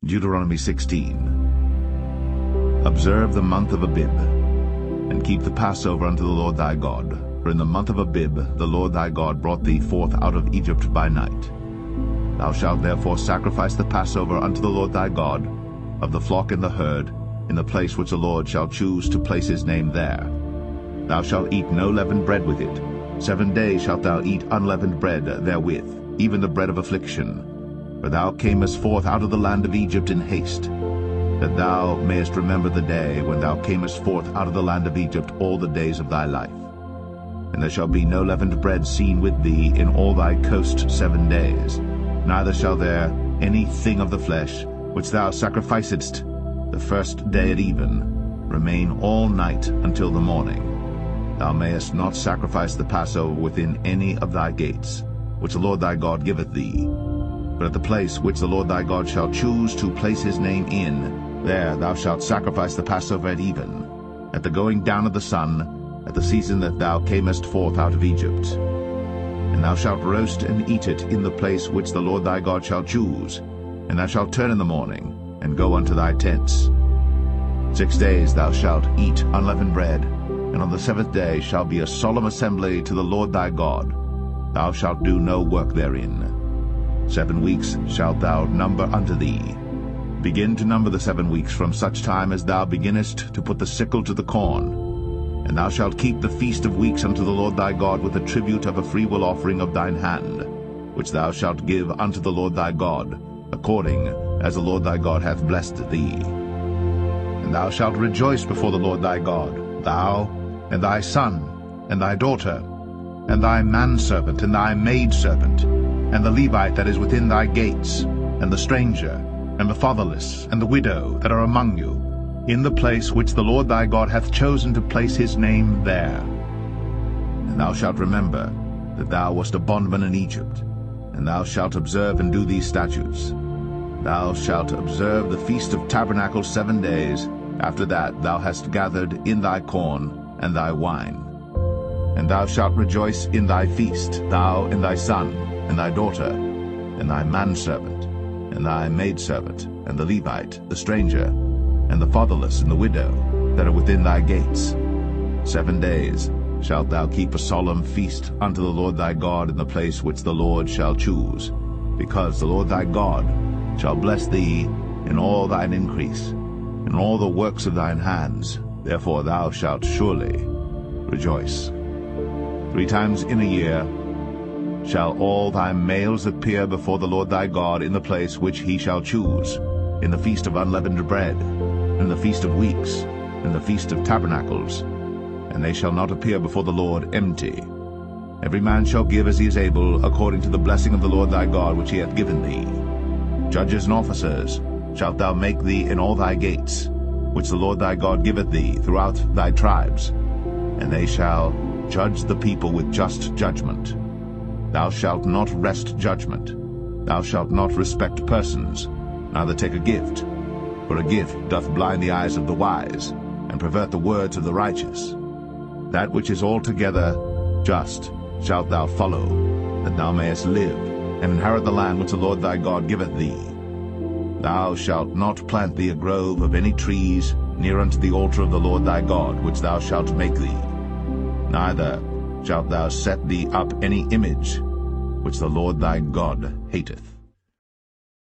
Deuteronomy 16. Observe the month of Abib, and keep the Passover unto the Lord thy God. For in the month of Abib the Lord thy God brought thee forth out of Egypt by night. Thou shalt therefore sacrifice the Passover unto the Lord thy God, of the flock and the herd, in the place which the Lord shall choose to place his name there. Thou shalt eat no leavened bread with it. 7 days shalt thou eat unleavened bread therewith, even the bread of affliction. For thou camest forth out of the land of Egypt in haste, that thou mayest remember the day when thou camest forth out of the land of Egypt all the days of thy life. And there shall be no leavened bread seen with thee in all thy coast 7 days, neither shall there any thing of the flesh, which thou sacrificedst the first day at even, remain all night until the morning. Thou mayest not sacrifice the Passover within any of thy gates, which the Lord thy God giveth thee. But at the place which the Lord thy God shall choose to place his name in, there thou shalt sacrifice the Passover at even, at the going down of the sun, at the season that thou camest forth out of Egypt. And thou shalt roast and eat it in the place which the Lord thy God shall choose, and thou shalt turn in the morning, and go unto thy tents. 6 days thou shalt eat unleavened bread, and on the 7th day shall be a solemn assembly to the Lord thy God. Thou shalt do no work therein. 7 weeks shalt thou number unto thee. Begin to number the 7 weeks from such time as thou beginnest to put the sickle to the corn. And thou shalt keep the feast of weeks unto the Lord thy God with the tribute of a freewill offering of thine hand, which thou shalt give unto the Lord thy God, according as the Lord thy God hath blessed thee. And thou shalt rejoice before the Lord thy God, thou, and thy son, and thy daughter, and thy manservant, and thy maidservant, and the Levite that is within thy gates, and the stranger, and the fatherless, and the widow that are among you, in the place which the Lord thy God hath chosen to place his name there. And thou shalt remember that thou wast a bondman in Egypt, and thou shalt observe and do these statutes. Thou shalt observe the Feast of Tabernacles 7 days. After that thou hast gathered in thy corn and thy wine. And thou shalt rejoice in thy feast, thou and thy son, and thy daughter, and thy manservant, and thy maidservant, and the Levite, the stranger, and the fatherless, and the widow, that are within thy gates. 7 days shalt thou keep a solemn feast unto the Lord thy God in the place which the Lord shall choose, because the Lord thy God shall bless thee in all thine increase, in all the works of thine hands. Therefore thou shalt surely rejoice. 3 times in a year shall all thy males appear before the Lord thy God in the place which he shall choose, in the feast of unleavened bread, in the feast of weeks, in the feast of tabernacles, and they shall not appear before the Lord empty. Every man shall give as he is able, according to the blessing of the Lord thy God which he hath given thee. Judges and officers shalt thou make thee in all thy gates, which the Lord thy God giveth thee throughout thy tribes, and they shall judge the people with just judgment. Thou shalt not wrest judgment. Thou shalt not respect persons, neither take a gift, for a gift doth blind the eyes of the wise, and pervert the words of the righteous. That which is altogether just shalt thou follow, that thou mayest live, and inherit the land which the Lord thy God giveth thee. Thou shalt not plant thee a grove of any trees near unto the altar of the Lord thy God, which thou shalt make thee. Neither shalt thou set thee up any image, which the Lord thy God hateth.